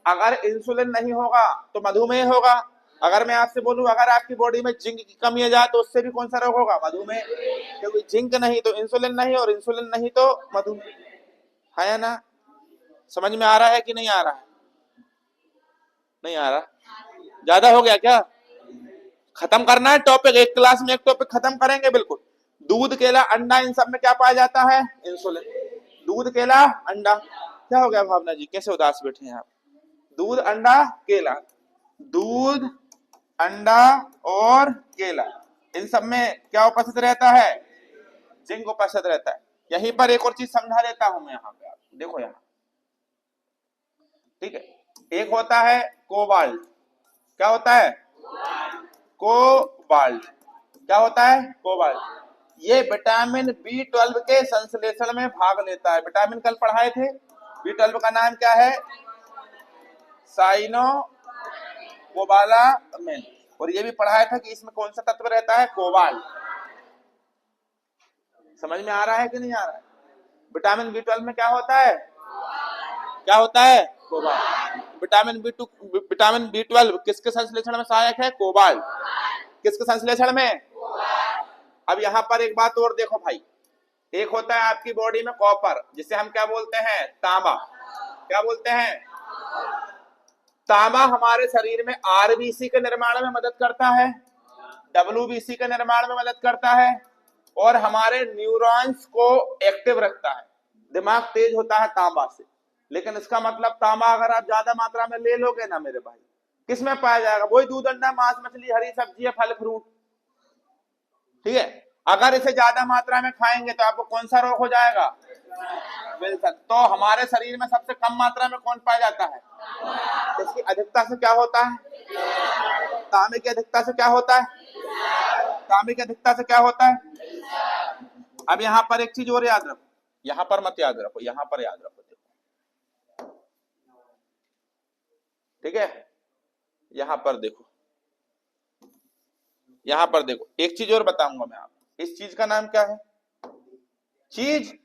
अगर इंसुलिन नहीं होगा तो मधुमेह होगा। अगर मैं आपसे बोलूं अगर आपकी बॉडी में जिंक की कमी आ जाए तो उससे भी कौन सा रोग होगा? मधुमेह। क्योंकि जिंक नहीं तो इंसुलिन नहीं, और इंसुलिन नहीं तो मधुमेह। है ना? समझ में आ रहा है कि नहीं आ रहा है? नहीं आ रहा? ज्यादा हो गया क्या? खत्म करना है टॉपिक, एक क्लास में एक टॉपिक खत्म करेंगे बिल्कुल। दूध, केला, अंडा, इन सब में क्या पाया जाता है? इंसुलिन। दूध, केला, अंडा। क्या हो गया भावना जी, कैसे उदास बैठे हैं आप? दूध, अंडा, केला। दूध, अंडा और केला, इन सब में क्या उपस्थित रहता है? जिंक उपस्थित रहता है। यहीं पर एक और चीज समझा देता हूं मैं, यहाँ पे आप देखो, यहाँ ठीक है। एक होता है कोबाल्ट। क्या होता है? कोबाल्ट। क्या होता है? कोबाल्ट। ये विटामिन B12 के संश्लेषण में भाग लेता है। विटामिन कल पढ़ाए थे, B12 का नाम क्या है? Cyanocobalamin. और ये भी पढ़ाया था कि इसमें कौन सा तत्व रहता है? कोबाल्ट। समझ में आ रहा है कि नहीं आ रहा है? विटामिन B12 में क्या होता है? क्या होता है? कोबाल्ट। विटामिन B12 किसके संश्लेषण में सहायक है? कोबाल्ट। किसके संश्लेषण में? अब यहां पर एक बात और देखो भाई, एक होता है आपकी बॉडी में कॉपर, जिसे हम क्या बोलते हैं? तांबा। क्या बोलते हैं? तांबा हमारे शरीर में आरबीसी के निर्माण में मदद करता है, डब्ल्यूबीसी के निर्माण में मदद करता है, और हमारे न्यूरॉन्स को एक्टिव रखता है। दिमाग तेज होता है तांबा से। लेकिन इसका मतलब तांबा अगर आप ज्यादा मात्रा में ले लोगे ना मेरे भाई, किस में पाया जाएगा? वही दूध, अंडा, मांस, मछली, हरी सब्जी, फल फ्रूट। ठीक है। अगर इसे ज्यादा मात्रा में खाएंगे तो आपको कौन सा रोग हो जाएगा? विल्सन। तो हमारे शरीर में सबसे कम मात्रा में कौन पाया जाता है? इसकी अधिकता से क्या होता है? तांबे की अधिकता से क्या होता है? तांबे की अधिकता से क्या होता है? अब यहां पर एक चीज और याद रखो, यहां पर मत याद रखो, यहां पर याद रखो। देखो, ठीक है, यहां पर देखो, यहां पर देखो, एक चीज और बताऊंगा मैं आपको। इस चीज का नाम क्या है? चीज।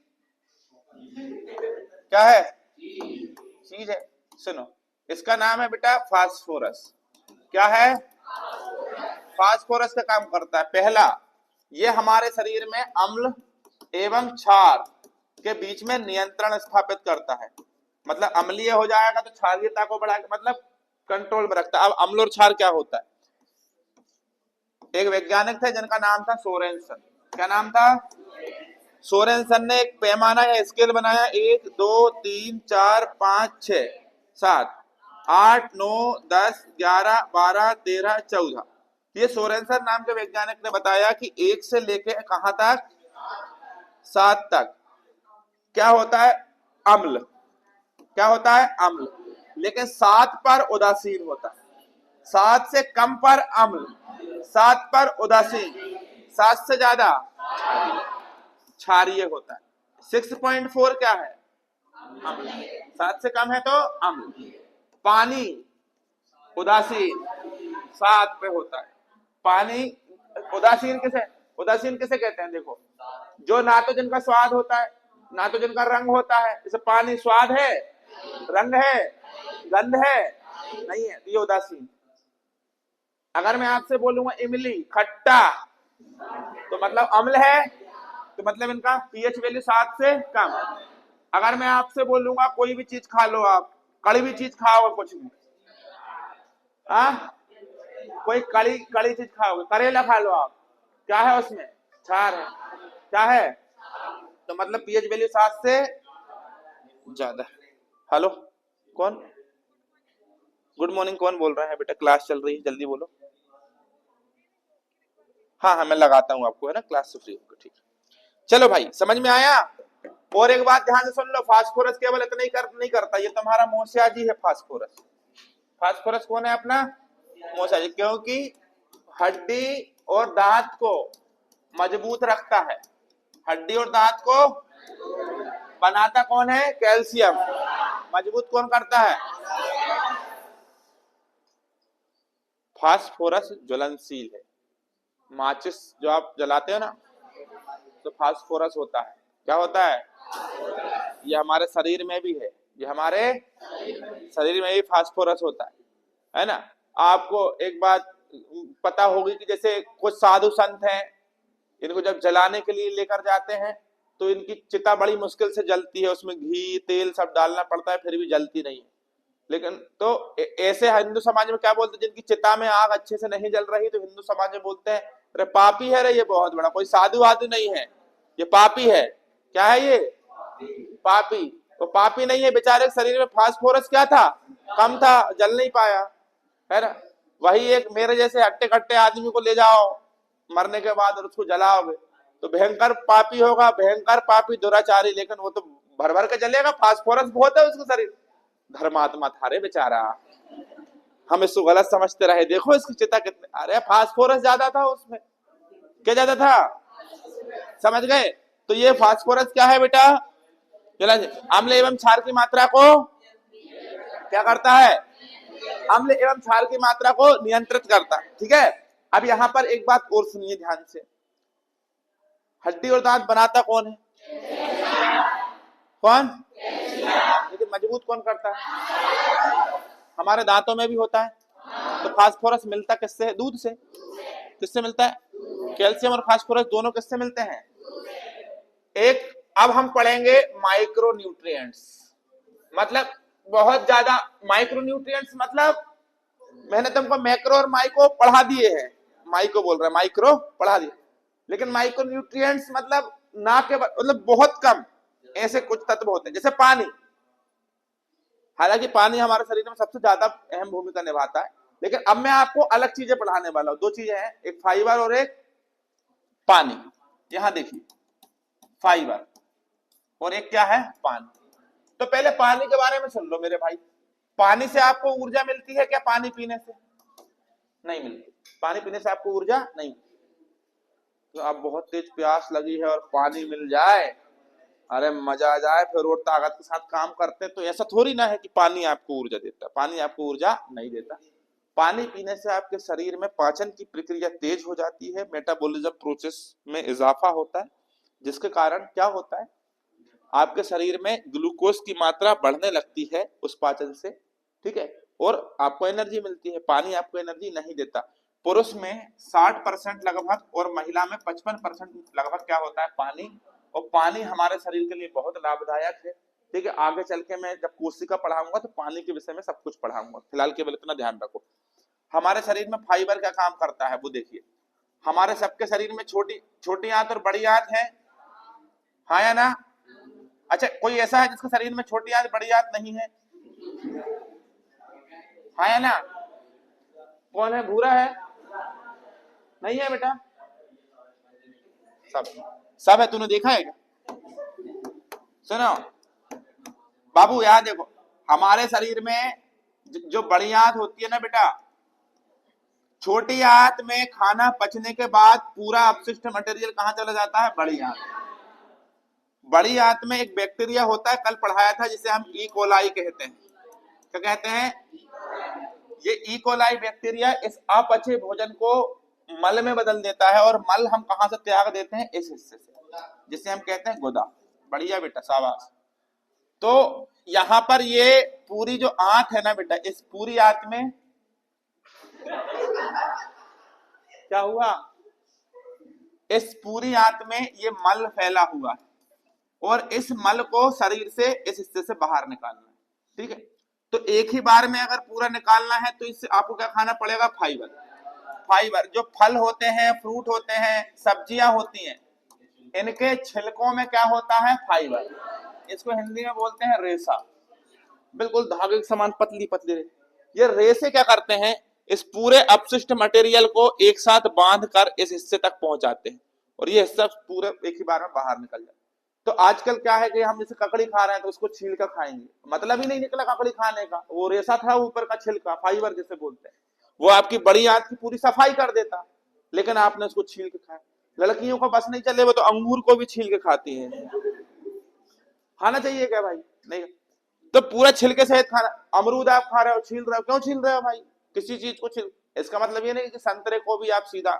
क्या है? चीज है। सुनो, इसका नाम है बेटा फास्फोरस। क्या है? फास्फोरस का काम करता है पहला, ये हमारे शरीर में अम्ल एवं क्षार के बीच में नियंत्रण स्थापित करता है। मतलब अम्लीय हो जाएगा तो क्षारीयता को बढ़ा के मतलब कंट्रोल में रखता है। अब अम्ल और क्षार क्या होता है? एक वैज्ञानिक थे जिनका नाम था सोरेनसन। क्या नाम था? सोरेनसन ने एक पैमाना या स्केल बनाया, 1 2 3 4 5 6 7 8 9 10 11 12 13 14। ये सोरेनसन नाम के वैज्ञानिक ने बताया कि 1 से लेके कहां तक? 7 तक क्या होता है? अम्ल। क्या होता है? अम्ल। लेकिन 7 पर उदासीन होता है। 7 से कम पर अम्ल, 7 पर उदासीन, 7 से ज्यादा क्षारीय होता है। 6.4 क्या है? अम्ल। 7 से कम है तो अम्ल। पानी उदासीन 7 पे होता है। पानी उदासीन किसे? उदासीन किसे कहते हैं? देखो, जो ना तो जिनका स्वाद होता है ना तो जिनका रंग होता है। जैसे पानी स्वाद है, रंग है, गंध है, नहीं है, तो ये उदासीन। अगर मैं आपसे बोलूंगा इमली खट्टा तो मतलब अम्ल है, तो मतलब इनका पीएच वैल्यू 7 से कम। अगर मैं आपसे बोलूंगा कोई भी चीज खा लो, आप कड़वी चीज खाओगे, कुछ भी कोई कड़ी चीज खाओगे, करेला खा लो आप, क्या है उसमें? क्षार है। क्या है? तो मतलब पीएच वैल्यू 7 से ज्यादा। हेलो, कौन? गुड मॉर्निंग, कौन बोल रहा है बेटा? क्लास चल रही है, जल्दी बोलो। हाँ, मैं लगाता हूँ आपको, है ना, क्लास से फ्री होकर। ठीक है, चलो भाई, समझ में आया? और एक बात ध्यान से सुन लो, फास्फोरस केवल इतना ही नहीं करता, ये तुम्हारा मोसिया जी है। फास्फोरस, फास्फोरस कौन है अपना? मोसिया जी। क्योंकि हड्डी और दांत को मजबूत रखता है। हड्डी और दांत को बनाता कौन है? कैल्शियम। मजबूत कौन करता है? फास्फोरस ज्वलनशील है। माचिस जो आप जलाते हो ना, तो फास्फोरस होता है। क्या होता है? ये हमारे शरीर में भी है, ये हमारे शरीर में भी फास्फोरस होता है ना। आपको एक बात पता होगी कि जैसे कुछ साधु संत हैं, इनको जब जलाने के लिए लेकर जाते हैं तो इनकी चिता बड़ी मुश्किल से जलती है, उसमें घी तेल सब डालना पड़ता है, फिर भी जलती नहीं है। लेकिन तो ऐसे हिंदू समाज में क्या बोलते हैं? जिनकी चिता में आग अच्छे से नहीं जल रही, तो हिंदू समाज में बोलते हैं अरे पापी है रे, ये बहुत बड़ा, कोई साधु वाधु नहीं है, ये पापी है। क्या है ये? पापी। तो पापी नहीं है, बेचारे शरीर में फास्फोरस क्या था? कम था, जल नहीं पाया, है ना। वही एक मेरे जैसे हट्टे कट्टे आदमी को ले जाओ मरने के बाद और उसको जलाओगे तो भयंकर पापी होगा, भयंकर पापी दुराचारी, लेकिन वो तो भर भर के जलेगा, फास्फोरस बहुत है उसके शरीर। धर्मात्मा था रे बेचारा, हम इसको गलत समझते रहे। देखो इसकी चिता कितने, अरे फास्फोरस ज्यादा था उसमें। क्या ज्यादा था? समझ गए? तो ये फास्फोरस क्या है बेटा? अम्ल एवं क्षार की मात्रा को क्या करता है? अम्ल एवं क्षार की मात्रा को नियंत्रित करता है। ठीक है, अब यहां पर एक बात और सुनिए ध्यान से, हड्डी और दांत बनाता कौन है? कौन? लेकिन मजबूत कौन करता है? हमारे दांतों में भी होता है। तो फास्फोरस मिलता किससे है? दूध से। किससे मिलता है? कैल्शियम और फास्फोरस दोनों किससे मिलते हैं? एक। अब हम पढ़ेंगे माइक्रो न्यूट्रिएंट्स, मतलब बहुत ज्यादा। माइक्रो न्यूट्रिएंट्स मतलब मैंने तुमको मैक्रो और माइक्रो पढ़ा दिए हैं, माइक्रो बोल रहा है, माइक्रो पढ़ा दिए, लेकिन माइक्रो न्यूट्रिएंट्स मतलब ना के मतलब बहुत कम ऐसे कुछ तत्व होते हैं, जैसे पानी। हालांकि पानी हमारे शरीर में सबसे ज्यादा अहम भूमिका निभाता है, लेकिन अब मैं आपको अलग चीजें पढ़ाने वाला हूं। दो चीजें हैं, एक फाइबर और एक पानी। यहां देखिए, फाइबर और एक क्या है? पानी। तो पहले पानी के बारे में सुन लो मेरे भाई। पानी से आपको ऊर्जा मिलती है क्या? पानी पीने से नहीं मिलती। पानी पीने से आपको ऊर्जा नहीं मिलती। तो अब बहुत तेज प्यास लगी है और पानी मिल जाए, अरे मजा आ जाए, फिर और ताकत के साथ काम करते। तो ऐसा थोड़ी ना है कि पानी आपको ऊर्जा देता है, पानी आपको ऊर्जा नहीं देता। पानी पीने से आपके शरीर में पाचन की प्रक्रिया तेज हो जाती है, मेटाबॉलिज्म प्रोसेस में इजाफा होता है, जिसके कारण क्या होता है? आपके शरीर में ग्लूकोज की मात्रा बढ़ने लगती है उस पाचन से। ठीक है, और आपको एनर्जी मिलती है। पानी आपको एनर्जी नहीं देता। पुरुष में 60% लगभग और महिला में 55% लगभग क्या होता है, पानी। और पानी हमारे शरीर के लिए बहुत लाभदायक है। ठीक है, आगे चल के मैं जब कोशिका पढ़ाऊंगा तो पानी के विषय में सब कुछ पढ़ाऊंगा, फिलहाल केवल इतना ध्यान रखो। हमारे शरीर में फाइबर क्या काम करता है वो देखिए। हमारे सबके शरीर में छोटी छोटी आंत और बड़ी आंत है, हाँ या ना? अच्छा, कोई ऐसा है जिसके शरीर में छोटी आंत बड़ी आंत नहीं है? हाँ या ना? कौन है? भूरा है? नहीं है बेटा? सब है। तूने देखा है क्या? सुनो बाबू, याद देखो, हमारे शरीर में जो बड़ी आंत होती है ना बेटा, छोटी आंत में खाना पचने के बाद पूरा अपशिष्ट मटेरियल कहां चला जाता है? बड़ी आंत। बड़ी आंत में एक बैक्टीरिया होता है, कल पढ़ाया था, जिसे हम ई कोलाई कहते हैं। क्या कहते हैं? ये ई कोलाई बैक्टीरिया इस अपचे भोजन को मल में बदल देता है, और मल हम कहां से त्याग देते हैं? इस हिस्से से, जिसे हम कहते हैं गुदा। बढ़िया बेटा, शाबाश। तो यहां पर ये पूरी जो आंत है ना बेटा, इस पूरी आंत में क्या हुआ? इस पूरी आंत में ये मल फैला हुआ है, और इस मल को शरीर से इस हिस्से से बाहर निकालना है। ठीक है, तो एक ही बार में अगर पूरा निकालना है तो इससे आपको क्या खाना पड़ेगा? फाइबर। फाइबर जो फल होते हैं, फ्रूट होते हैं, सब्जियां होती हैं, इनके छिलकों में क्या होता है? फाइबर। इसको हिंदी में बोलते हैं रेशा। बिल्कुल धागे के समान पतली पतली। ये रेशे क्या करते हैं? इस पूरे अपशिष्ट मटेरियल को एक साथ बांध कर इस हिस्से तक पहुंचाते हैं, और ये हिस्सा पूरे एक ही बार में बाहर निकल जाता है। तो आजकल क्या है कि हम जैसे ककड़ी खा रहे हैं तो उसको छील कर खाएंगे, मतलब ही नहीं निकला ककड़ी खाने का, वो रेशा था ऊपर का छिलका, फाइबर जिसे बोलते हैं, वो आपकी बड़ी आंत की पूरी सफाई कर देता, लेकिन आपने उसको छील के खाया। लड़कियों को बस नहीं चले, वो तो अंगूर को भी छील के खाती है। खाना चाहिए क्या भाई? नहीं। तो पूरा छिलके सहित खाना। अमरूद आप खा रहे हो, छील रहे हो, क्यों छील रहे हो भाई? किसी चीज को छील, इसका मतलब ये नहीं कि संतरे को भी आप सीधा,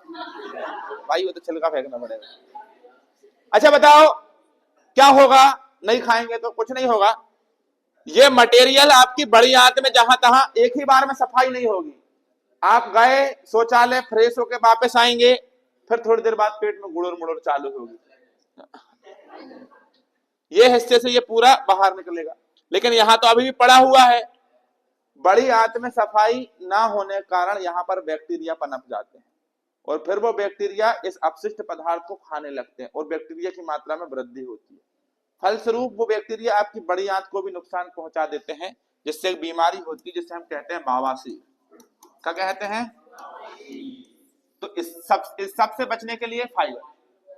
भाई वो तो छिलका फेंकना पड़ेगा। अच्छा बताओ क्या होगा? नहीं खाएंगे तो कुछ नहीं होगा। ये मटेरियल आपकी बड़ी आंत में जहां तहां एक ही बार में सफाई नहीं होगी। आप गए शौचालय, फ्रेश होके वापस आएंगे, फिर थोड़ी देर बाद पेट में गुड़ुर मुड़ुर चालू होगी, ये हिस्से से ये पूरा बाहर निकलेगा। लेकिन यहां तो अभी भी पड़ा हुआ है। बड़ी आंत में सफाई ना होने के कारण यहां पर बैक्टीरिया पनप जाते हैं, और फिर वो बैक्टीरिया इस अपशिष्ट पदार्थ को खाने लगते हैं, और बैक्टीरिया की मात्रा में वृद्धि होती है। फलस्वरूप वो बैक्टीरिया आपकी बड़ी आंत को भी नुकसान पहुंचा देते हैं, जिससे एक बीमारी होती है जिसे हम कहते हैं बवासीर। क्या कहते हैं? तो इस सब से बचने के लिए फाइबर।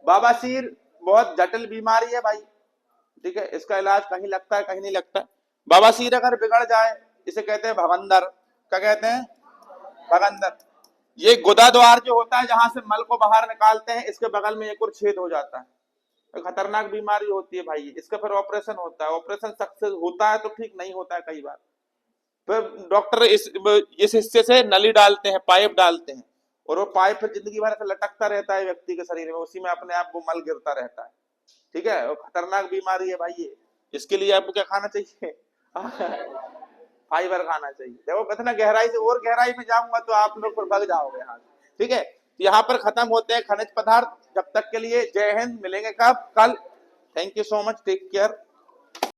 बवासीर बहुत जटिल बीमारी है भाई, ठीक है, इसका इलाज कहीं लगता है कहीं नहीं लगता। बवासीर अगर बिगड़ जाए, इसे कहते हैं भगंदर। क्या कहते हैं? भगंदर। ये गुदा द्वार जो होता है जहां से मल को बाहर निकालते हैं, इसके बगल में एक और छेद हो जाता है। खतरनाक बीमारी होती है भाई, इसका फिर ऑपरेशन होता है। ऑपरेशन सक्सेस होता है तो ठीक, नहीं होता है कई बार। फिर डॉक्टर इस हिस्से से नली डालते हैं, पाइप डालते हैं, और वो पाइप फिर जिंदगी भर ऐसे लटकता रहता है व्यक्ति के शरीर में, उसी में अपने आप वो मल गिरता रहता है। ठीक है, वो खतरनाक बीमारी है भाई ये। इसके लिए आपको क्या खाना चाहिए? फाइबर खाना चाहिए। देखो कितना गहराई से, और गहराई में जाऊंगा तो आप लोग पर भग जाओगे यहाँ। ठीक है, यहाँ पर खत्म होते हैं खनिज पदार्थ। जब तक के लिए जय हिंद। मिलेंगे कब? कल। Thank you so much, take care.